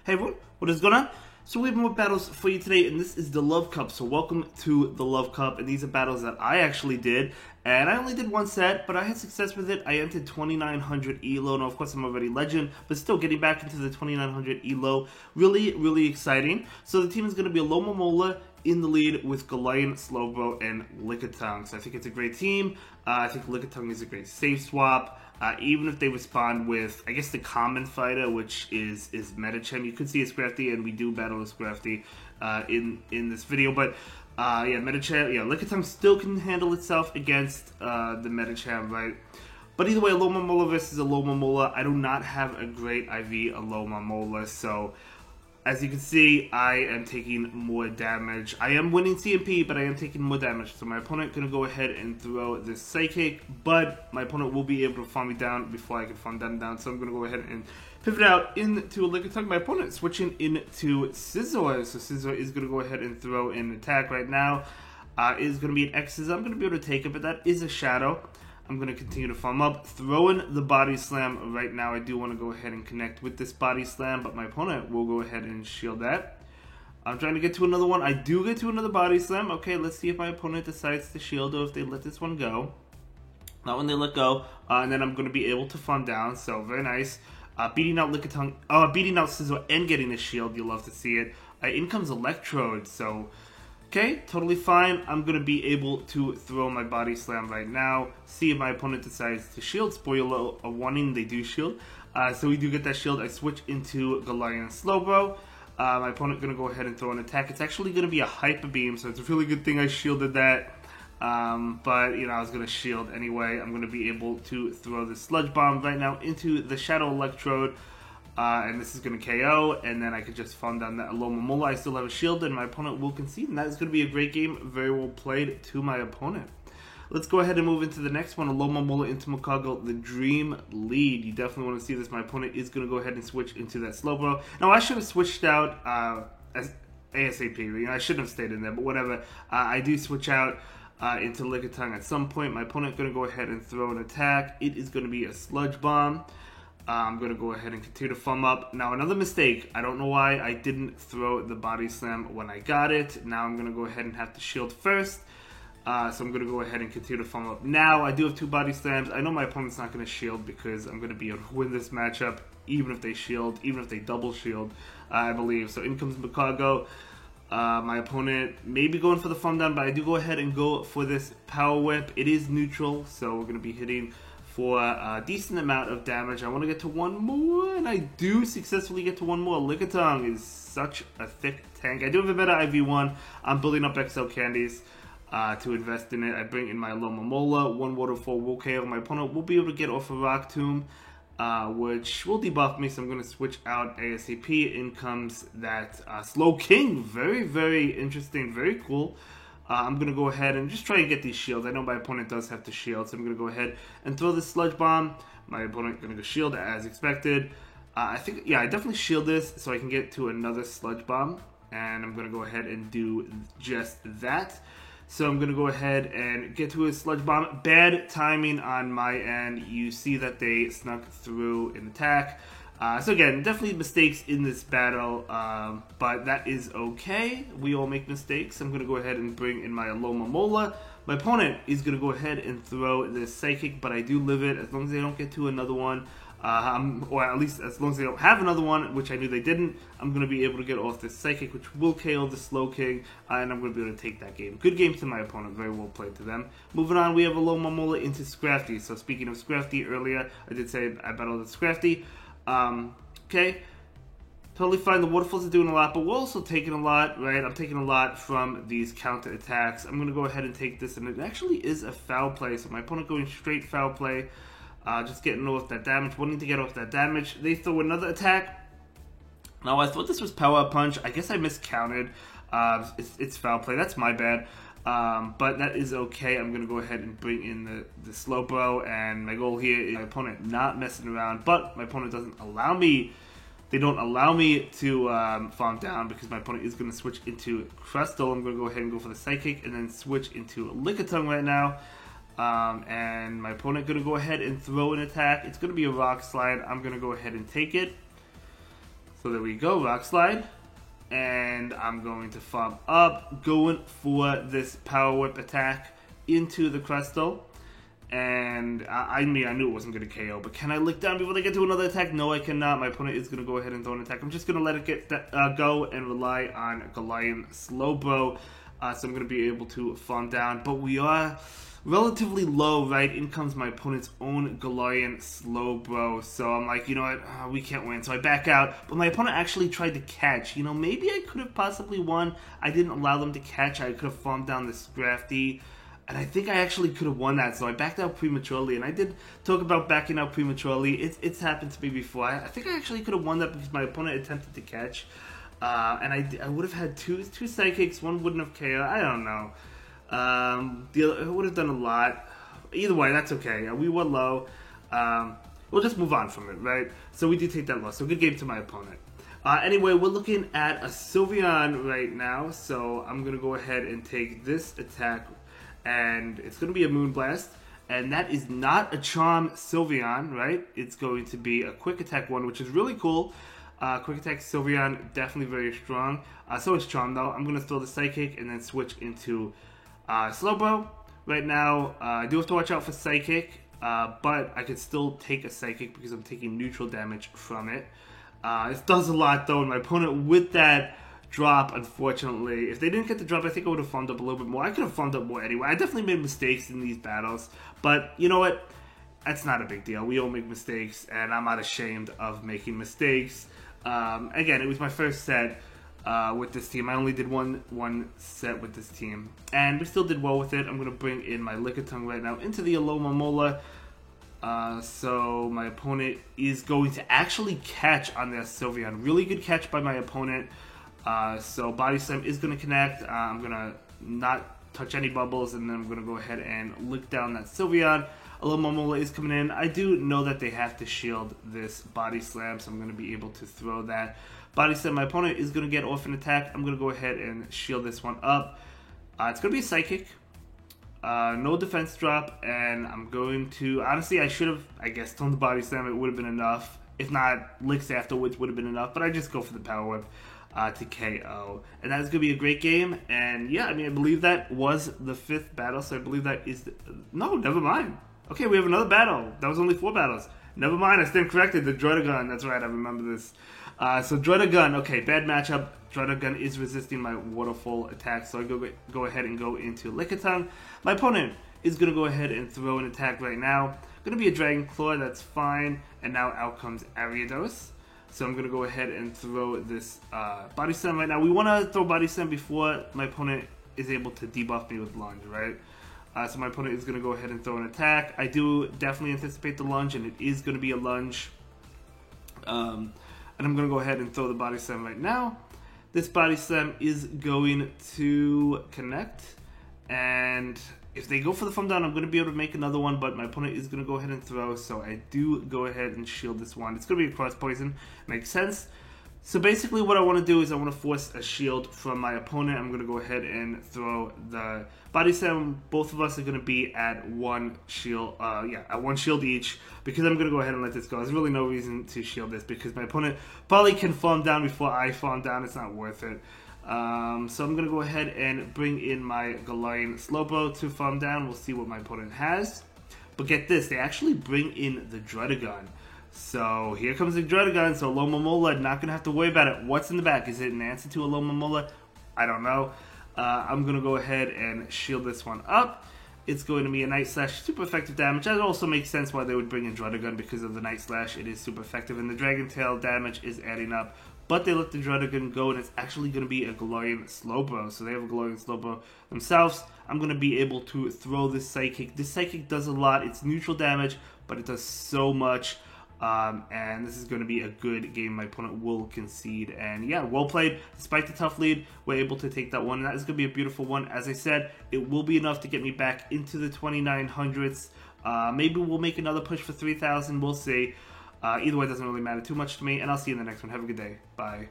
Hey everyone, what is going on? So we have more battles for you today, and this is the Love Cup. So welcome to the Love Cup, and these are battles that I actually did. And I only did one set, but I had success with it. I entered 2900 ELO. Now, of course, I'm already legend, but still getting back into the 2900 ELO. Really, really exciting. So the team is going to be Alomomola in the lead with Galarian, Slowbro, and Lickitung. So I think it's a great team. I think Lickitung is a great safe swap. Even if they respond with, I guess, the common fighter, which is Medicham. You could see a Scrafty, and we do battle a Scrafty in this video. But yeah, Medicham, yeah, Lickitung still can handle itself against the Medicham, right? But either way, Alomomola versus Alomomola, I do not have a great IV Alomomola, so as you can see, I am taking more damage. I am winning CMP, but I am taking more damage. So my opponent going to go ahead and throw this Psychic, but my opponent will be able to farm me down before I can farm them down. So I'm going to go ahead and pivot out into a Lickitung. My opponent switching into Scizor. So Scizor is going to go ahead and throw an attack right now. It is going to be an X's. I'm going to be able to take it, but that is a Shadow. I'm going to continue to farm up, throwing the Body Slam right now. I do want to go ahead and connect with this Body Slam, but my opponent will go ahead and shield that. I'm trying to get to another one. I do get to another Body Slam. Okay, let's see if my opponent decides to shield or if they let this one go. Not when they let go, and then I'm going to be able to farm down, so very nice. Beating out Lickitung, beating out Scizor and getting a shield. You'll love to see it. In comes Electrode, so okay, totally fine. I'm going to be able to throw my Body Slam right now. See if my opponent decides to shield. Spoiler, a warning, they do shield. So we do get that shield. I switch into Galarian Slowbro. My opponent going to go ahead and throw an attack. It's actually going to be a Hyper Beam, so it's a really good thing I shielded that. But, you know, I was going to shield anyway. I'm going to be able to throw the Sludge Bomb right now into the Shadow Electrode. And this is going to KO, and then I could just farm down that Alomomola. I still have a shield, and my opponent will concede, and that is going to be a great game. Very well played to my opponent. Let's go ahead and move into the next one. Alomomola into Magcargo, the Dream Lead. You definitely want to see this. My opponent is going to go ahead and switch into that Slowbro. Now, I should have switched out as ASAP. You know, I shouldn't have stayed in there, but whatever. I do switch out into Lickitung at some point. My opponent going to go ahead and throw an attack. It is going to be a Sludge Bomb. I'm going to go ahead and continue to farm up. Now, another mistake. I don't know why I didn't throw the Body Slam when I got it. Now I'm going to go ahead and have to shield first. So I'm going to go ahead and continue to farm up. Now, I do have two Body Slams. I know my opponent's not going to shield because I'm going to be able to win this matchup even if they shield, even if they double shield, I believe. So in comes Magcargo. My opponent may be going for the farm down, but I do go ahead and go for this Power Whip. It is neutral, so we're going to be hitting for a decent amount of damage. I want to get to one more, and I do successfully get to one more. Lickitung is such a thick tank. I do have a better IV1. I'm building up XL candies to invest in it. I bring in my Alomomola. One Waterfall will KO. My opponent will be able to get off a Rock Tomb, which will debuff me, so I'm going to switch out ASAP. In comes that Slowking. Very, very interesting. Very cool. I'm going to go ahead and just try to get these shields. I know my opponent does have to shield, so I'm going to go ahead and throw this Sludge Bomb. My opponent going to go shield as expected. I think, yeah, I definitely shield this so I can get to another Sludge Bomb. And I'm going to go ahead and do just that. So I'm going to go ahead and get to a Sludge Bomb. Bad timing on my end. You see that they snuck through an attack. So again, definitely mistakes in this battle, but that is okay. We all make mistakes. I'm going to go ahead and bring in my Alomomola. My opponent is going to go ahead and throw this Psychic, but I do live it as long as they don't get to another one. Or at least as long as they don't have another one, which I knew they didn't. I'm going to be able to get off this Psychic, which will KO the Slowking, and I'm going to be able to take that game. Good game to my opponent. Very well played to them. Moving on, we have Alomomola into Scrafty. So speaking of Scrafty earlier, I did say I battled the Scrafty. Okay, totally fine. The Waterfalls are doing a lot, but we're also taking a lot, right? I'm taking a lot from these counter attacks. I'm going to go ahead and take this, and it actually is a foul play. So my opponent going straight foul play, just getting off that damage, wanting to get off that damage. They throw another attack. Now, I thought this was Power Punch. I guess I miscounted. It's foul play. That's my bad. But that is okay. I'm going to go ahead and bring in the Slowbro, and my goal here is my opponent not messing around, but my opponent doesn't allow me, they don't allow me to farm down because my opponent is going to switch into Crustle. I'm going to go ahead and go for the Psychic and then switch into Lickitung right now. And my opponent going to go ahead and throw an attack. It's going to be a Rock Slide. I'm going to go ahead and take it. So there we go, Rock Slide. And I'm going to farm up, going for this Power Whip attack into the Crystal. And I knew it wasn't going to KO, but can I lick down before they get to another attack? No, I cannot. My opponent is going to go ahead and throw an attack. I'm just going to let it get go and rely on Golion Slowbro. So I'm going to be able to farm down. But we are relatively low, right? In comes my opponent's own Golion Slowbro. So I'm like, you know what? We can't win. So I back out. But my opponent actually tried to catch. You know, maybe I could have possibly won. I didn't allow them to catch. I could have farmed down this Scrafty. And I think I actually could have won that, so I backed out prematurely. And I did talk about backing out prematurely. It's happened to me before. I think I actually could have won that because my opponent attempted to catch. And I would have had two Psychics. One wouldn't have KO. I don't know. The other, I would have done a lot. Either way, that's okay. We were low. We'll just move on from it, right? So we did take that loss. So good game to my opponent. Anyway, we're looking at a Sylveon right now. So I'm going to go ahead and take this attack. And it's going to be a Moonblast, and that is not a Charm Sylveon, right? It's going to be a Quick Attack one, which is really cool. Quick Attack Sylveon, definitely very strong. So is Charm, though. I'm going to throw the Psychic and then switch into Slowbro. Right now, I do have to watch out for Psychic, but I could still take a Psychic because I'm taking neutral damage from it. It does a lot, though, and my opponent with that drop, unfortunately. If they didn't get the drop, I think I would have farmed up a little bit more. I could have farmed up more anyway. I definitely made mistakes in these battles, but you know what? That's not a big deal. We all make mistakes, and I'm not ashamed of making mistakes. Again, it was my first set with this team. I only did one set with this team, and we still did well with it. I'm going to bring in my Lickitung right now into the Alomomola. So my opponent is going to actually catch on their Sylveon. Really good catch by my opponent. So Body Slam is going to connect. I'm going to not touch any bubbles, and then I'm going to go ahead and lick down that Sylveon. Alomomola is coming in. I do know that they have to shield this Body Slam, so I'm going to be able to throw that. Body Slam, my opponent is going to get off an attack. I'm going to go ahead and shield this one up. It's going to be a Psychic. No defense drop, and I'm going to... Honestly, I should have, I guess, thrown the Body Slam. It would have been enough. If not, licks afterwards would have been enough, but I just go for the Power Whip. To KO. And that's going to be a great game. And yeah, I mean, I believe that was the 5th battle. So I believe that is... No, never mind. Okay, we have another battle. That was only 4 battles. Never mind, I stand corrected. The Druddigon. That's right, I remember this. So Druddigon. Okay, bad matchup. Druddigon is resisting my Waterfall attack. So I go ahead and go into Lickitung. My opponent is going to go ahead and throw an attack right now. Going to be a Dragon Claw. That's fine. And now out comes Ariados. So I'm going to go ahead and throw this Body Slam right now. We want to throw Body Slam before my opponent is able to debuff me with Lunge, right? So my opponent is going to go ahead and throw an attack. I do definitely anticipate the Lunge, and it is going to be a Lunge. And I'm going to go ahead and throw the Body Slam right now. This Body Slam is going to connect, and if they go for the thumb down, I'm going to be able to make another one, but my opponent is going to go ahead and throw, so I do go ahead and shield this one. It's going to be a cross poison. Makes sense. So basically what I want to do is I want to force a shield from my opponent. I'm going to go ahead and throw the Body Slam. Both of us are going to be at 1 shield, at 1 shield each, because I'm going to go ahead and let this go. There's really no reason to shield this, because my opponent probably can farm down before I farm down. It's not worth it. So I'm going to go ahead and bring in my Golion Slowbro to farm down. We'll see what my opponent has. But get this, they actually bring in the Druddigon. So here comes the Druddigon. So Alomomola, not going to have to worry about it. What's in the back? Is it an answer to Alomomola? I don't know. I'm going to go ahead and shield this one up. It's going to be a Night Slash, super effective damage. That also makes sense why they would bring in Druddigon, because of the Night Slash. It is super effective, and the Dragon Tail damage is adding up. But they let the Druddigon go, and it's actually going to be a Golion Slowbro. So they have a Golion Slowbro themselves. I'm going to be able to throw this Psychic. This Psychic does a lot. It's neutral damage, but it does so much. And this is going to be a good game. My opponent will concede. And yeah, well played. Despite the tough lead, we're able to take that one. And that is going to be a beautiful one. As I said, it will be enough to get me back into the 2900s. Maybe we'll make another push for 3000. We'll see. Either way, it doesn't really matter too much to me. And I'll see you in the next one. Have a good day. Bye.